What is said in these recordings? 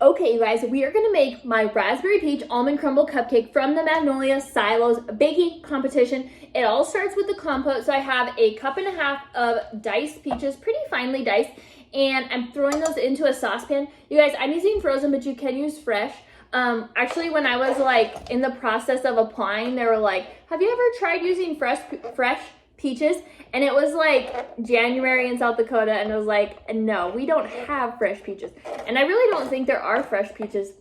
Okay, you guys, we are gonna make my raspberry peach almond crumble cupcake from the Magnolia Silos Baking Competition. It all starts with the compote. So I have a 1.5 cups of diced peaches, pretty finely diced, and I'm throwing those into a saucepan. You guys, I'm using frozen, but you can use fresh. Actually, when I was like in the process of applying, they were like, have you ever tried using fresh peaches? And it was like January in South Dakota, and it was like, no, we don't have fresh peaches. And I really don't think there are fresh peaches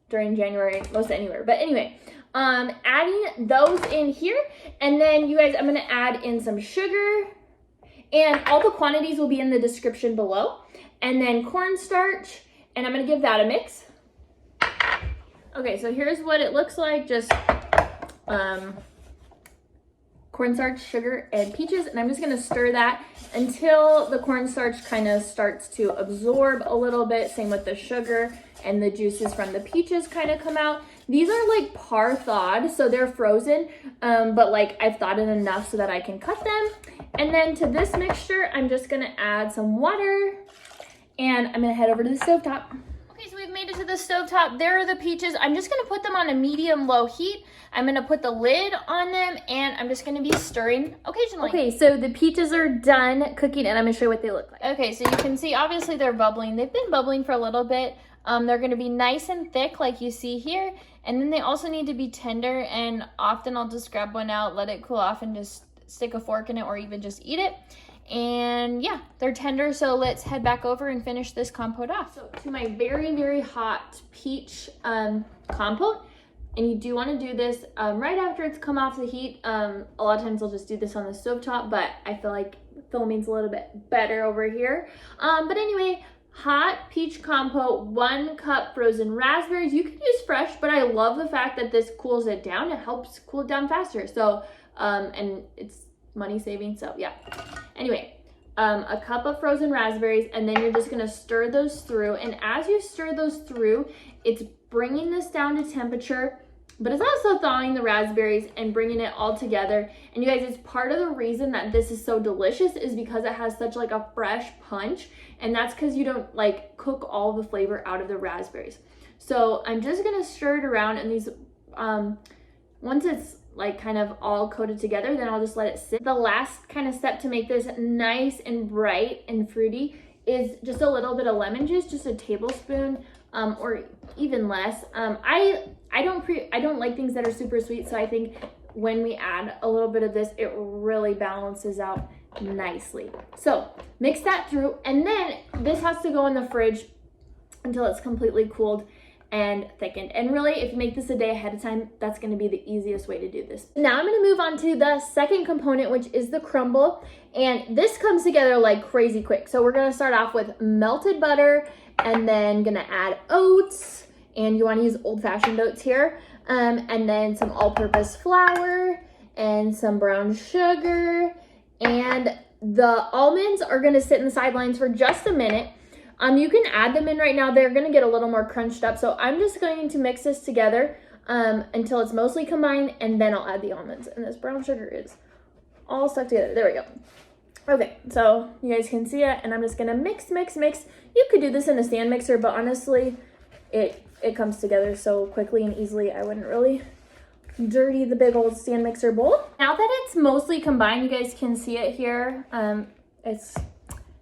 during January most anywhere. But anyway, adding those in here, and then you guys, I'm gonna add in some sugar, and all the quantities will be in the description below. And then cornstarch, and I'm gonna give that a mix. Okay, so here's what it looks like, just cornstarch, sugar, and peaches, and I'm just gonna stir that until the cornstarch kind of starts to absorb a little bit. Same with the sugar, and the juices from the peaches kind of come out. These are like par thawed, so they're frozen, but like I've thawed it enough so that I can cut them. And then to this mixture, I'm just gonna add some water, and I'm gonna head over to the stovetop. Okay, so we've made it to the stovetop. There are the peaches. I'm just gonna put them on a medium-low heat. I'm gonna put the lid on them, and I'm just gonna be stirring occasionally. Okay, so the peaches are done cooking, and I'm gonna show you what they look like. Okay, so you can see, obviously they're bubbling. They've been bubbling for a little bit. They're gonna be nice and thick like you see here, and then they also need to be tender, and often I'll just grab one out, let it cool off, and just stick a fork in it, or even just eat it. And yeah, they're tender, so let's head back over and finish this compote off. So to my very, very hot peach compote, and you do want to do this right after it's come off the heat. A lot of times I'll just do this on the stovetop, but I feel like filming's a little bit better over here. But anyway, hot peach compote, 1 cup frozen raspberries. You could use fresh, but I love the fact that this cools it down. It helps cool it down faster. So, and it's money saving, so yeah. Anyway, 1 cup of frozen raspberries, and then you're just gonna stir those through. And as you stir those through, it's bringing this down to temperature, but it's also thawing the raspberries and bringing it all together. And you guys, it's part of the reason that this is so delicious is because it has such like a fresh punch, and that's because you don't like cook all the flavor out of the raspberries. So I'm just gonna stir it around, and these, once it's like kind of all coated together, then I'll just let it sit. The last kind of step to make this nice and bright and fruity is just a little bit of lemon juice, just a tablespoon, or even less. I don't like things that are super sweet, so I think when we add a little bit of this, it really balances out nicely. So mix that through, and then this has to go in the fridge until it's completely cooled and thickened. And really, if you make this a day ahead of time, that's going to be the easiest way to do this. Now I'm going to move on to the second component, which is the crumble, and this comes together like crazy quick. So we're going to start off with melted butter, and then going to add oats, and you want to use old-fashioned oats here, and then some all-purpose flour and some brown sugar, and the almonds are going to sit in the sidelines for just a minute. You can add them in right now. They're gonna get a little more crunched up. So I'm just going to mix this together until it's mostly combined, and then I'll add the almonds. And this brown sugar is all stuck together. There we go. Okay, so you guys can see it, and I'm just gonna mix. You could do this in a stand mixer, but honestly, it comes together so quickly and easily, I wouldn't really dirty the big old stand mixer bowl. Now that it's mostly combined, you guys can see it here. It's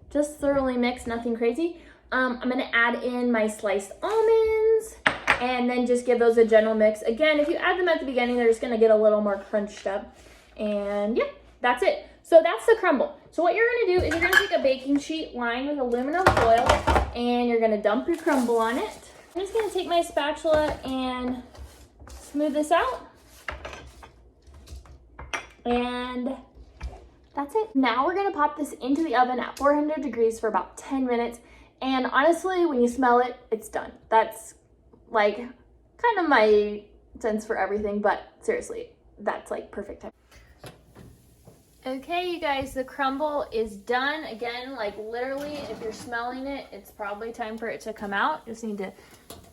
just thoroughly mixed, nothing crazy. I'm gonna add in my sliced almonds, and then just give those a gentle mix. Again, if you add them at the beginning, they're just gonna get a little more crunched up. And yeah, that's it. So that's the crumble. So what you're gonna do is you're gonna take a baking sheet lined with aluminum foil, and you're gonna dump your crumble on it. I'm just gonna take my spatula and smooth this out. And that's it. Now we're gonna pop this into the oven at 400 degrees for about 10 minutes. And honestly, when you smell it, it's done. That's like kind of my sense for everything, but seriously, that's like perfect time. Okay, you guys, the crumble is done. Again, like literally, if you're smelling it, it's probably time for it to come out. Just need to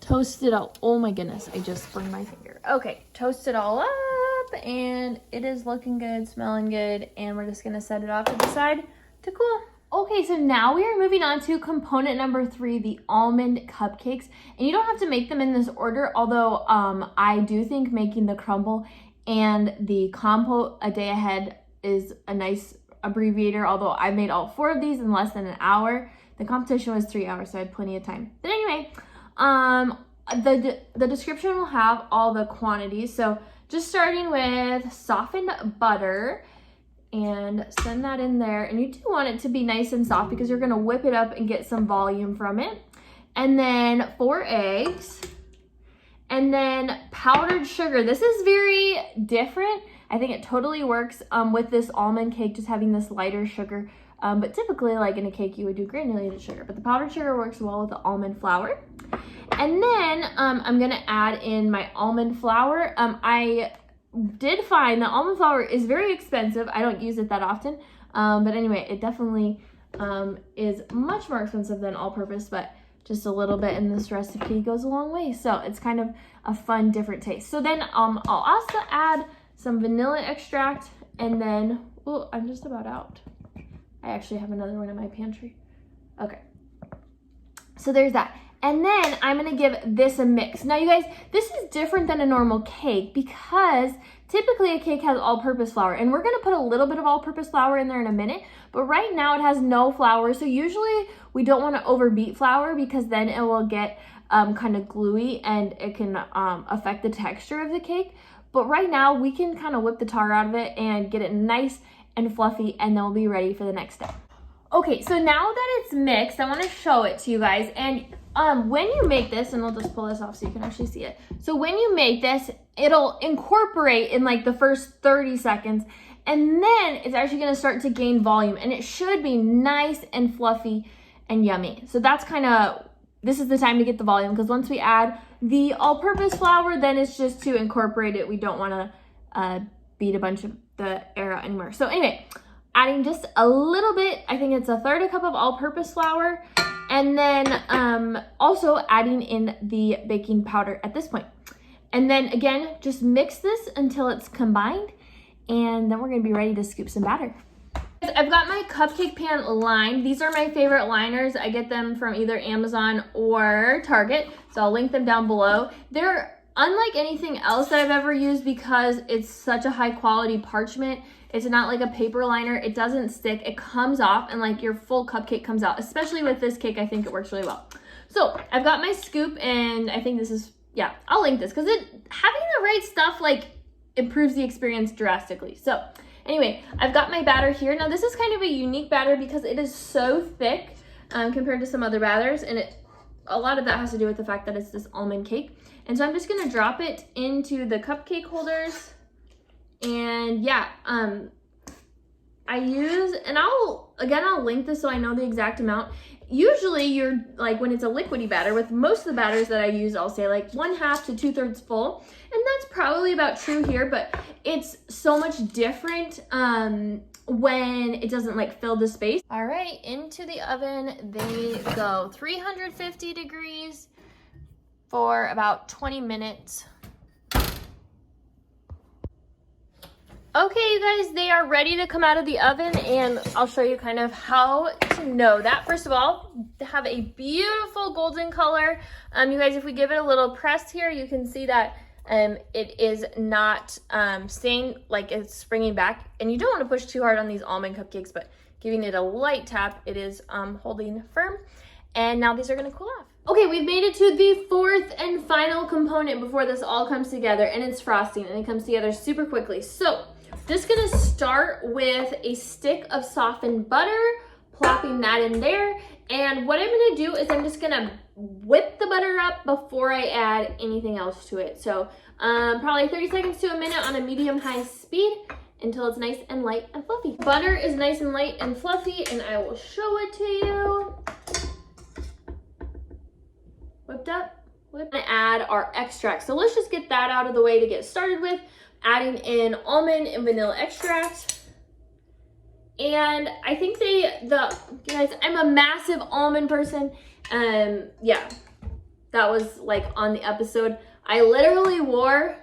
toast it out. Oh my goodness, I just burned my finger. Okay, toast it all up, and it is looking good, smelling good, and we're just gonna set it off to the side to cool. Okay, so now we are moving on to component number 3, the almond cupcakes. And you don't have to make them in this order, although I do think making the crumble and the compote a day ahead is a nice abbreviator, although I made all 4 of these in less than an hour. The competition was 3 hours, so I had plenty of time. But anyway, the description will have all the quantities. So just starting with softened butter, and send that in there. And you do want it to be nice and soft because you're gonna whip it up and get some volume from it. And then 4 eggs. And then powdered sugar. This is very different. I think it totally works with this almond cake, just having this lighter sugar. But typically, like in a cake, you would do granulated sugar. But the powdered sugar works well with the almond flour. And then I'm gonna add in my almond flour. I did find that almond flour is very expensive. I don't use it that often. But anyway, it definitely is much more expensive than all-purpose, but just a little bit in this recipe goes a long way. So it's kind of a fun, different taste. So then I'll also add some vanilla extract, and then, oh, I'm just about out. I actually have another one in my pantry. Okay. So there's that. And then I'm gonna give this a mix. Now you guys, this is different than a normal cake because typically a cake has all-purpose flour, and we're gonna put a little bit of all-purpose flour in there in a minute, but right now it has no flour. So usually we don't wanna overbeat flour because then it will get kind of gluey and it can affect the texture of the cake. But right now we can kind of whip the tar out of it and get it nice and fluffy, and then we'll be ready for the next step. Okay, so now that it's mixed, I wanna show it to you guys. And when you make this, and I'll just pull this off so you can actually see it. So when you make this, it'll incorporate in like the first 30 seconds, and then it's actually gonna start to gain volume, and it should be nice and fluffy and yummy. So that's kind of, this is the time to get the volume, because once we add the all-purpose flour, then it's just to incorporate it. We don't wanna beat a bunch of the air out anymore. So anyway, adding just a little bit, I think it's 1/3 cup of all-purpose flour, and then also adding in the baking powder at this point. And then again, just mix this until it's combined, and then we're gonna be ready to scoop some batter. I've got my cupcake pan lined. These are my favorite liners. I get them from either Amazon or Target, so I'll link them down below. They're unlike anything else that I've ever used because it's such a high quality parchment. It's not like a paper liner. It doesn't stick. It comes off and like your full cupcake comes out. Especially with this cake, I think it works really well. So I've got my scoop, and I think this is, yeah, I'll link this because having the right stuff like improves the experience drastically. So anyway, I've got my batter here. Now this is kind of a unique batter because it is so thick compared to some other batters, and a lot of that has to do with the fact that it's this almond cake. And so I'm just gonna drop it into the cupcake holders. And yeah, I use, and I'll link this so I know the exact amount. Usually you're like, when it's a liquidy batter, with most of the batters that I use, I'll say like 1/2 to 2/3 full. And that's probably about true here, but it's so much different when it doesn't like fill the space. All right, into the oven they go. 350 degrees for about 20 minutes. Okay, you guys, they are ready to come out of the oven, and I'll show you kind of how to know that. First of all, they have a beautiful golden color. You guys, if we give it a little press here, you can see that it is not staying, like it's springing back. And you don't want to push too hard on these almond cupcakes, but giving it a light tap, it is holding firm. And now these are gonna cool off. Okay, we've made it to the 4th and final component before this all comes together, and it's frosting, and it comes together super quickly. So, just gonna start with a stick of softened butter, plopping that in there. And what I'm gonna do is I'm just gonna whip the butter up before I add anything else to it. So probably 30 seconds to a minute on a medium-high speed until it's nice and light and fluffy. Butter is nice and light and fluffy, and I will show it to you. Whipped up, whipped. And add our extract. So let's just get that out of the way to get started with. Adding in almond and vanilla extract. And I think guys, I'm a massive almond person. Yeah, that was like on the episode. I literally wore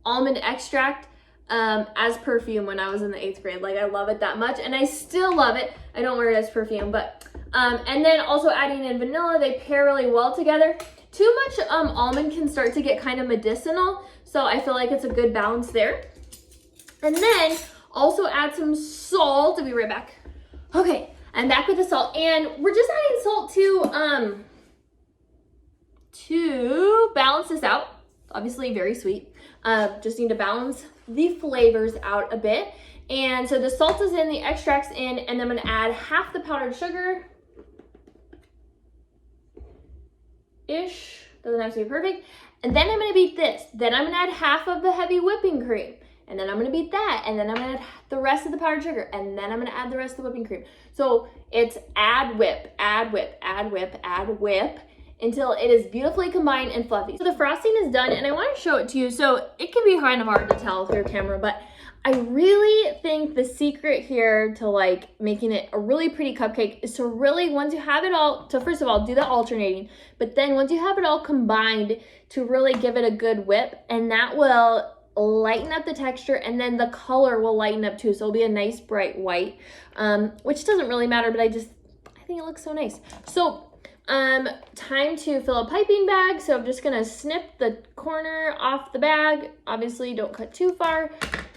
almond extract as perfume when I was in the 8th grade. Like, I love it that much, and I still love it. I don't wear it as perfume, but, and then also adding in vanilla, they pair really well together. Too much almond can start to get kind of medicinal, so I feel like it's a good balance there. And then also add some salt. I'll be right back. Okay, I'm back with the salt, and we're just adding salt to balance this out. Obviously very sweet. Just need to balance the flavors out a bit. And so the salt is in, the extract's in, and then I'm gonna add half the powdered sugar. Doesn't have to be perfect. And then I'm gonna beat this. Then I'm gonna add half of the heavy whipping cream. And then I'm gonna beat that. And then I'm gonna add the rest of the powdered sugar. And then I'm gonna add the rest of the whipping cream. So it's add whip, add whip, add whip, add whip, until it is beautifully combined and fluffy. So the frosting is done, and I wanna show it to you. So it can be kind of hard to tell through camera, but I really think the secret here to like making it a really pretty cupcake is to really, once you have it all, to first of all, do the alternating, but then once you have it all combined, to really give it a good whip, and that will lighten up the texture, and then the color will lighten up too. So it'll be a nice bright white, which doesn't really matter, but I think it looks so nice. So time to fill a piping bag. So I'm just gonna snip the corner off the bag. Obviously don't cut too far,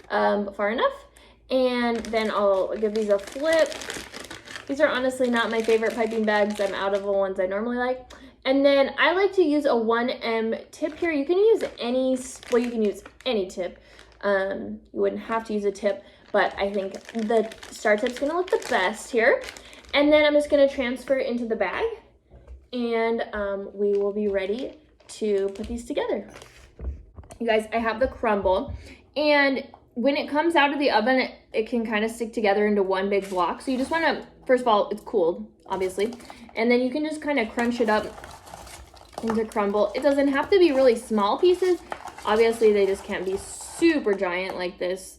but far enough. And then I'll give these a flip. These are honestly not my favorite piping bags. I'm out of the ones I normally like. And then I like to use a 1M tip here. You can use any tip. You wouldn't have to use a tip, but I think the star tip's gonna look the best here. And then I'm just gonna transfer it into the bag, and we will be ready to put these together. You guys, I have the crumble, and when it comes out of the oven, it can kind of stick together into one big block. So you just wanna, first of all, it's cooled, obviously, and then you can just kind of crunch it up into crumble. It doesn't have to be really small pieces. Obviously, they just can't be super giant like this.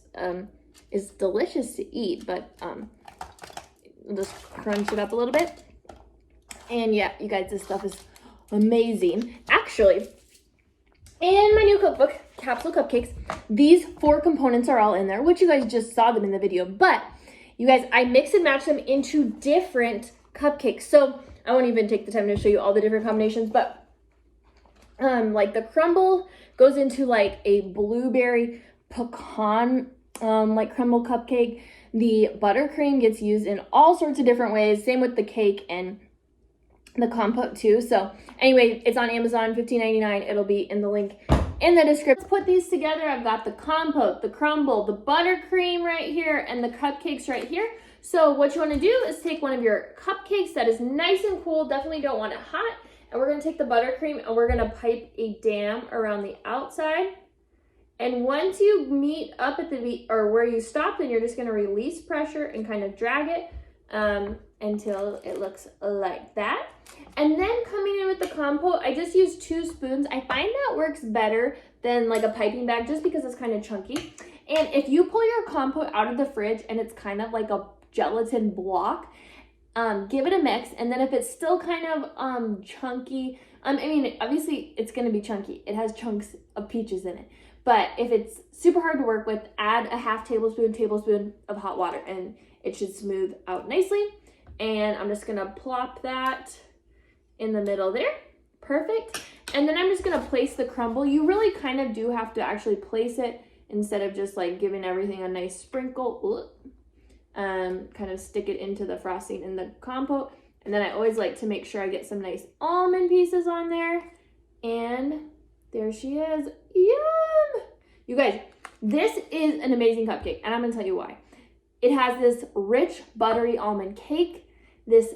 Is delicious to eat, but just crunch it up a little bit. And yeah, you guys, this stuff is amazing. Actually, in my new cookbook, Capsule Cupcakes, these 4 components are all in there, which you guys just saw them in the video. But you guys, I mix and match them into different cupcakes. So I won't even take the time to show you all the different combinations, but like the crumble goes into like a blueberry pecan like crumble cupcake. The buttercream gets used in all sorts of different ways. Same with the cake and the compote too. So anyway, it's on Amazon, $15.99. It'll be in the link in the description. Let's put these together. I've got the compote, the crumble, the buttercream right here, and the cupcakes right here. So what you want to do is take one of your cupcakes that is nice and cool, definitely don't want it hot, and we're going to take the buttercream and we're going to pipe a dam around the outside. And once you meet up at the, or where you stop, then you're just going to release pressure and kind of drag it until it looks like that. And then coming in with the compote, I just use 2 spoons. I find that works better than like a piping bag just because it's kind of chunky. And if you pull your compote out of the fridge and it's kind of like a gelatin block, give it a mix. And then if it's still kind of chunky, I mean, obviously it's going to be chunky. It has chunks of peaches in it. But if it's super hard to work with, add a half tablespoon of hot water, and it should smooth out nicely. And I'm just gonna plop that in the middle there. Perfect. And then I'm just gonna place the crumble. You really kind of do have to actually place it instead of just like giving everything a nice sprinkle. Kind of stick it into the frosting in the compote. And then I always like to make sure I get some nice almond pieces on there. And there she is. Yum! You guys, this is an amazing cupcake, and I'm gonna tell you why. It has this rich, buttery almond cake, this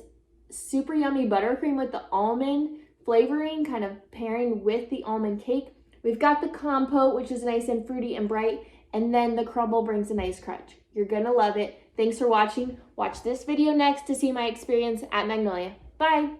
super yummy buttercream with the almond flavoring kind of pairing with the almond cake. We've got the compote, which is nice and fruity and bright, and then the crumble brings a nice crunch. You're gonna love it. Thanks for watching. Watch this video next to see my experience at Magnolia. Bye!